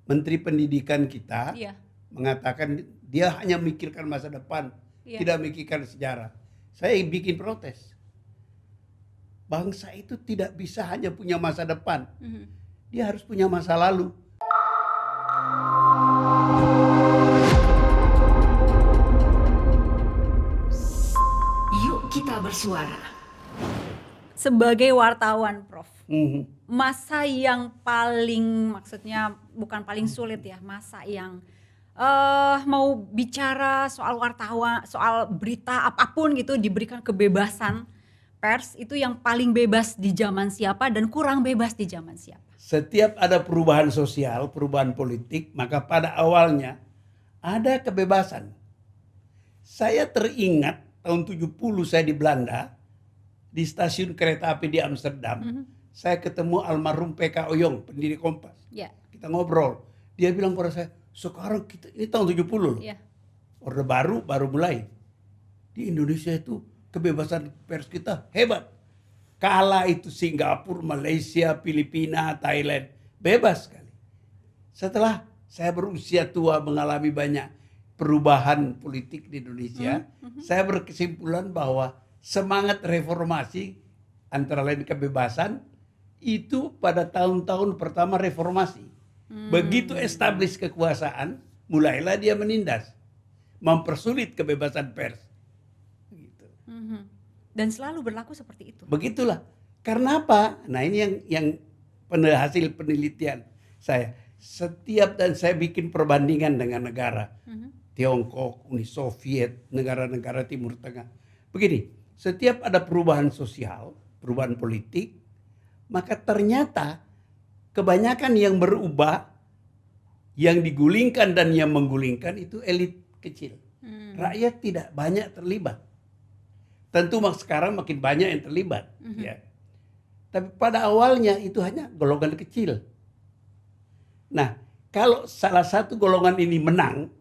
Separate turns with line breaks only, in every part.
Menteri Pendidikan kita
Iya.
mengatakan dia hanya memikirkan masa depan,
Iya.
tidak memikirkan sejarah. Saya bikin protes. Bangsa itu tidak bisa hanya punya masa depan. Dia harus punya masa lalu.
Yuk kita bersuara.
Sebagai wartawan, Prof,
Mhm.
masa yang maksudnya bukan paling sulit ya, masa yang mau bicara soal wartawan, soal berita apapun gitu, diberikan kebebasan pers, itu yang paling bebas di zaman siapa dan kurang bebas di zaman siapa?
Setiap ada perubahan sosial, perubahan politik, maka pada awalnya ada kebebasan. Saya teringat tahun 70 saya di Belanda, di stasiun kereta api di Amsterdam, saya ketemu almarhum PK Oyong, pendiri Kompas.
Ya.
Kita ngobrol. Dia bilang pada saya, sekarang kita, ini tahun 70 loh.
Ya.
Orde baru mulai. Di Indonesia itu kebebasan pers kita hebat. Kala itu Singapura, Malaysia, Filipina, Thailand. Bebas sekali. Setelah saya berusia tua mengalami banyak perubahan politik di Indonesia, saya berkesimpulan bahwa semangat reformasi antara lain kebebasan itu pada tahun-tahun pertama reformasi. Begitu establish kekuasaan, mulailah dia menindas, mempersulit kebebasan pers. Gitu.
Dan selalu berlaku seperti itu.
Begitulah. Karena apa? Nah ini yang hasil penelitian saya. Setiap dan saya bikin perbandingan dengan negara. Tiongkok, Uni Soviet, negara-negara Timur Tengah. Begini, setiap ada perubahan sosial, perubahan politik, maka ternyata kebanyakan yang berubah, yang digulingkan dan yang menggulingkan itu elit kecil. Rakyat tidak banyak terlibat. Tentu sekarang makin banyak yang terlibat. Ya. Tapi pada awalnya itu hanya golongan kecil. Nah, kalau salah satu golongan ini menang,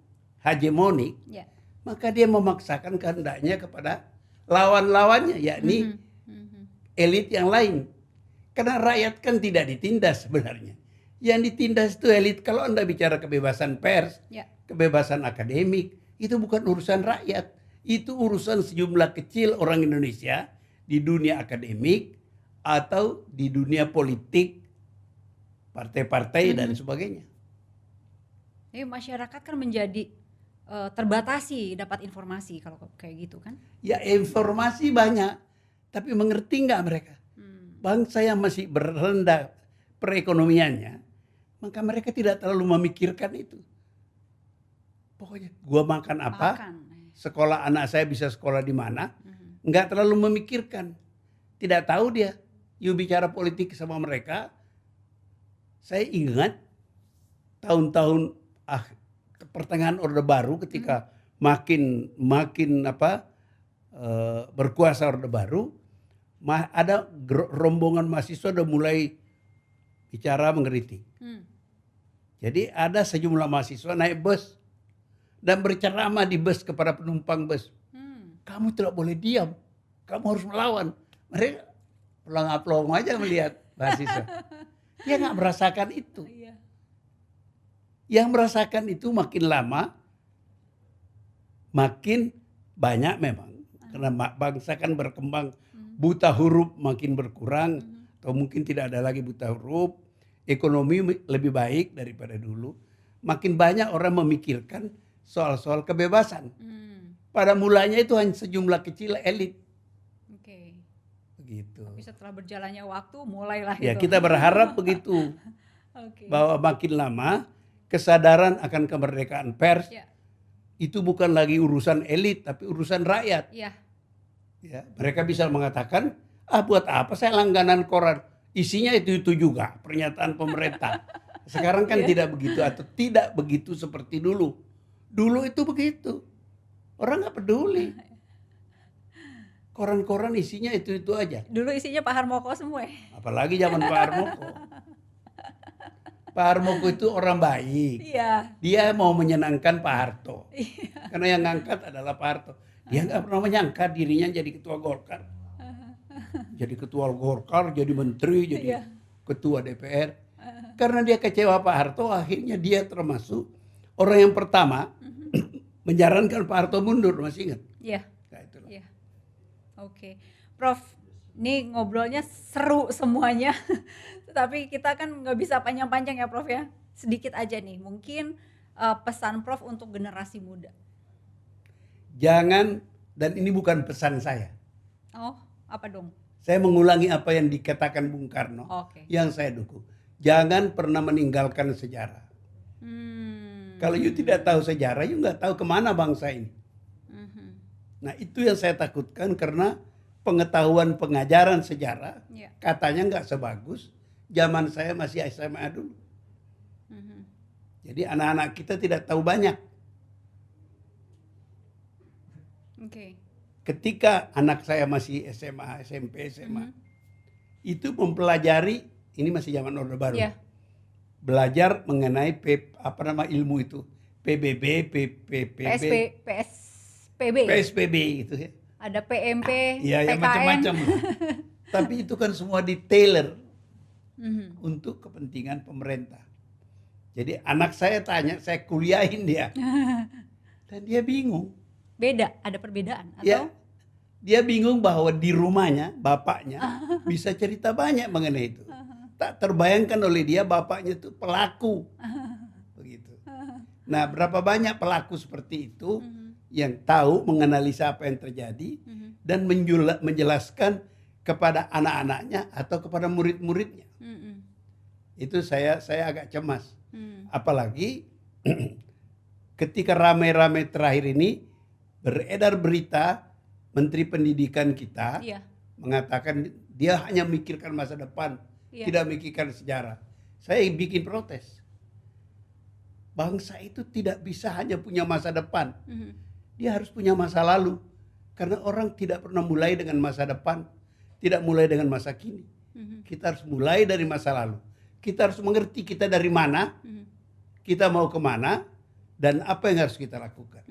hegemonik, maka dia memaksakan kehendaknya kepada lawan-lawannya, yakni elit yang lain. Karena rakyat kan tidak ditindas sebenarnya. Yang ditindas itu elit. Kalau Anda bicara kebebasan pers, kebebasan akademik, itu bukan urusan rakyat. Itu urusan sejumlah kecil orang Indonesia di dunia akademik atau di dunia politik, partai-partai dan sebagainya.
Jadi masyarakat kan menjadi terbatasi dapat informasi kalau kayak gitu kan?
Ya informasi banyak, tapi mengerti nggak mereka? Bangsa yang masih berendah perekonomiannya, maka mereka tidak terlalu memikirkan itu. Pokoknya gua makan apa, sekolah anak saya bisa sekolah di mana, nggak terlalu memikirkan. Tidak tahu dia. You bicara politik sama mereka, saya ingat tahun-tahun pertengahan Orde Baru ketika makin berkuasa Orde Baru, ada rombongan mahasiswa udah mulai bicara mengkritik. Jadi ada sejumlah mahasiswa naik bus dan berceramah di bus kepada penumpang bus. Kamu tidak boleh diam, kamu harus melawan. Mereka pelong-pelong aja melihat mahasiswa. Dia nggak merasakan itu. Yang merasakan itu makin lama, makin banyak memang. Karena bangsa kan berkembang, buta huruf makin berkurang, atau mungkin tidak ada lagi buta huruf, ekonomi lebih baik daripada dulu. Makin banyak orang memikirkan soal-soal kebebasan. Pada mulanya itu hanya sejumlah kecil elit.
Oke.
Begitu.
Tapi setelah berjalannya waktu mulailah
Ya
itu.
kita berharap begitu. Bahwa makin lama kesadaran akan kemerdekaan pers itu bukan lagi urusan elit tapi urusan rakyat. Ya, mereka bisa mengatakan, buat apa saya langganan koran? Isinya itu juga pernyataan pemerintah. Sekarang kan tidak begitu atau tidak begitu seperti dulu. Dulu itu begitu. Orang nggak peduli. Koran-koran isinya itu aja.
Dulu isinya Pak Harmoko semua.
Apalagi zaman Pak Harmoko. Pak Harmoko itu orang baik. Dia mau menyenangkan Pak Harto. Karena yang ngangkat adalah Pak Harto. Dia nggak pernah menyangka dirinya jadi ketua Golkar. Jadi ketua Golkar, jadi menteri, jadi ketua DPR. Karena dia kecewa Pak Harto, akhirnya dia termasuk orang yang pertama menyarankan Pak Harto mundur, masih ingat?
Iya.
Nah, itulah.
Iya. Oke. Prof, ini ngobrolnya seru semuanya. Tapi kita kan nggak bisa panjang-panjang ya Prof ya. Sedikit aja nih, mungkin pesan Prof untuk generasi muda.
Jangan, dan ini bukan pesan saya.
Oh, apa dong?
Saya mengulangi apa yang dikatakan Bung Karno,
Oke.
yang saya dukung. Jangan pernah meninggalkan sejarah. Kalau you tidak tahu sejarah, you nggak tahu kemana bangsa ini. Nah itu yang saya takutkan, karena pengetahuan pengajaran sejarah
Iya.
katanya nggak sebagus zaman saya masih SMA dulu. Jadi anak-anak kita tidak tahu banyak.
Oke.
Ketika anak saya masih SMA, SMP, SMA, itu mempelajari, ini masih zaman Orde Baru.
Iya.
Belajar mengenai ilmu itu, PBB,
PSPB.
PSBB itu ya.
Ada PMP,
Iya, ya
PKN.
macam-macam. Tapi itu kan semua di-tailor untuk kepentingan pemerintah. Jadi anak saya tanya, saya kuliahin dia. Dan dia bingung.
Beda, ada perbedaan atau?
Ya, dia bingung bahwa di rumahnya, bapaknya bisa cerita banyak mengenai itu. Tak terbayangkan oleh dia bapaknya itu pelaku. Begitu. Nah, berapa banyak pelaku seperti itu yang tahu menganalisa apa yang terjadi dan menjelaskan kepada anak-anaknya atau kepada murid-muridnya. Itu saya agak cemas. Apalagi ketika ramai-ramai terakhir ini beredar berita Menteri Pendidikan kita
Iya.
mengatakan dia hanya memikirkan masa depan,
Iya.
tidak memikirkan sejarah. Saya bikin protes. Bangsa itu tidak bisa hanya punya masa depan. Dia harus punya masa lalu. Karena orang tidak pernah mulai dengan masa depan, tidak mulai dengan masa kini. Kita harus mulai dari masa lalu. Kita harus mengerti kita dari mana, kita mau kemana, dan apa yang harus kita lakukan.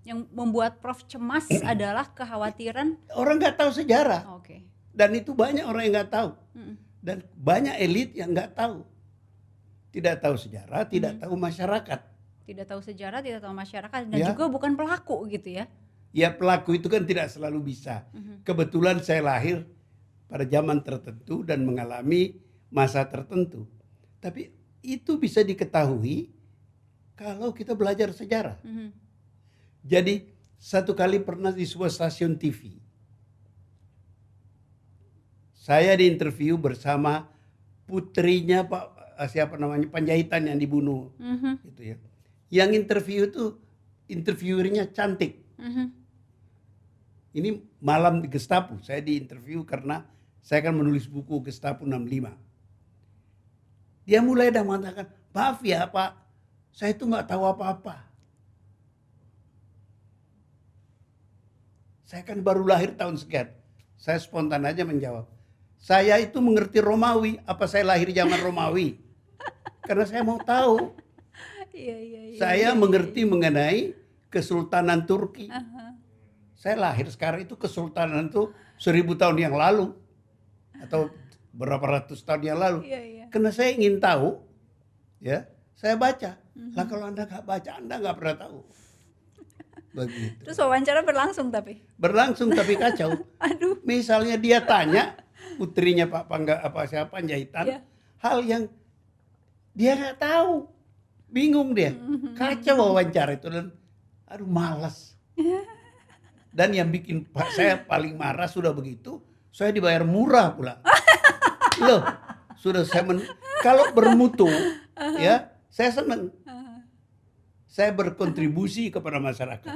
Yang membuat Prof cemas adalah kekhawatiran.
Orang nggak tahu sejarah.
Oke.
Dan itu banyak orang yang nggak tahu. Dan banyak elit yang nggak tahu. Tidak tahu sejarah, tidak tahu masyarakat.
Tidak tahu sejarah, tidak tahu masyarakat, dan
Ya.
juga bukan pelaku gitu ya.
Ya pelaku itu kan tidak selalu bisa. Kebetulan saya lahir pada zaman tertentu dan mengalami masa tertentu. Tapi itu bisa diketahui kalau kita belajar sejarah. Jadi satu kali pernah di sebuah stasiun TV, saya diinterview bersama putrinya Panjaitan yang dibunuh, gitu ya. Yang interview itu interviewernya cantik. Ini malam di Gestapo, saya diinterview karena saya akan menulis buku Gestapo 65. Dia mulai dah mengatakan, maaf ya Pak, saya itu nggak tahu apa-apa. Saya kan baru lahir tahun sekian. Saya spontan aja menjawab. Saya itu mengerti Romawi. Apa saya lahir zaman Romawi? Karena saya mau tahu.
Iya.
Saya mengerti mengenai Kesultanan Turki. Saya lahir sekarang itu Kesultanan itu 1000 tahun yang lalu. Atau berapa ratus tahun yang lalu.
Iya.
Karena saya ingin tahu. Ya, saya baca. Lah kalau Anda nggak baca, Anda nggak pernah tahu. Begitu.
Terus wawancara berlangsung tapi.
Berlangsung tapi kacau.
Aduh.
Misalnya dia tanya putrinya Panjaitan,
Iya.
hal yang dia nggak tahu, bingung dia, kacau wawancara itu dan aduh malas. Dan yang bikin saya paling marah sudah begitu, saya dibayar murah pula. Loh, sudah kalau bermutu, ya saya senang. Saya berkontribusi kepada masyarakat,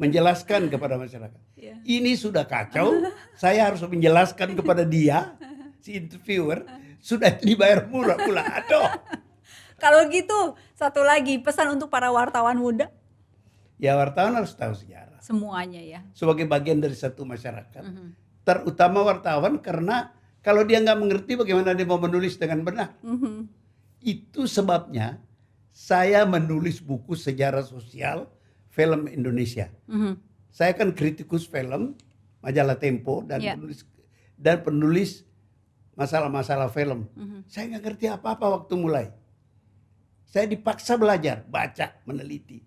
menjelaskan kepada masyarakat.
Iya.
Ini sudah kacau, saya harus menjelaskan kepada dia, si interviewer, sudah dibayar murah pula. Aduh.
Kalau gitu, satu lagi pesan untuk para wartawan muda.
Ya wartawan harus tahu sejarah.
Semuanya ya.
Sebagai bagian dari satu masyarakat. Terutama wartawan karena kalau dia nggak mengerti bagaimana dia mau menulis dengan benar. Itu sebabnya saya menulis buku sejarah sosial film Indonesia. Saya kan kritikus film, majalah Tempo dan
Yeah.
penulis masalah-masalah film. Saya nggak ngerti apa-apa waktu mulai. Saya dipaksa belajar, baca, meneliti.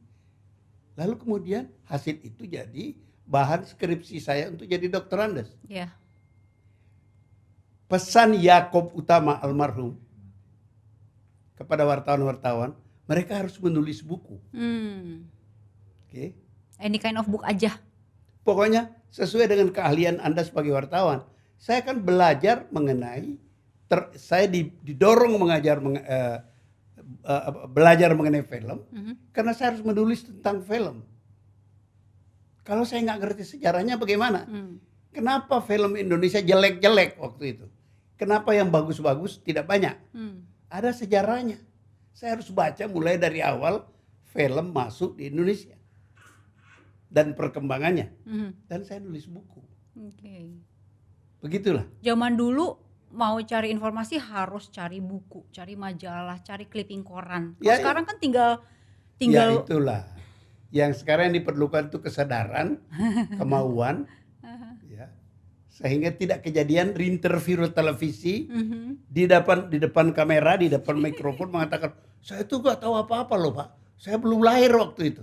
Lalu kemudian hasil itu jadi bahan skripsi saya untuk jadi dokter Andes.
Ya.
Pesan Yakob Utama almarhum kepada wartawan-wartawan, mereka harus menulis buku. Oke.
Any kind of book aja.
Pokoknya sesuai dengan keahlian Anda sebagai wartawan. Saya akan belajar mengenai, saya didorong belajar mengenai film, karena saya harus menulis tentang film. Kalau saya nggak ngerti sejarahnya bagaimana? Kenapa film Indonesia jelek-jelek waktu itu? Kenapa yang bagus-bagus tidak banyak? Ada sejarahnya. Saya harus baca mulai dari awal film masuk di Indonesia. Dan perkembangannya. Dan saya nulis buku.
Oke.
Begitulah.
Zaman dulu mau cari informasi harus cari buku, cari majalah, cari clipping koran. Kalau sekarang kan tinggal
Ya itulah. Yang sekarang yang diperlukan itu kesadaran, kemauan, ya, sehingga tidak kejadian interview televisi di depan kamera, di depan mikrofon mengatakan, saya tuh gak tahu apa-apa loh Pak, saya belum lahir waktu itu.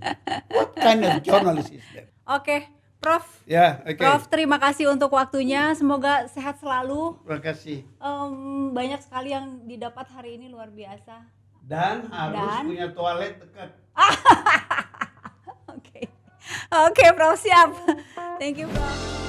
What kind of journalist is that?
Oke, Prof.
Ya, oke.
Prof, terima kasih untuk waktunya. Semoga sehat selalu.
Terima kasih.
Banyak sekali yang didapat hari ini, luar biasa.
Dan harus punya toilet dekat.
Oke, Prof, siap. Thank you, Prof.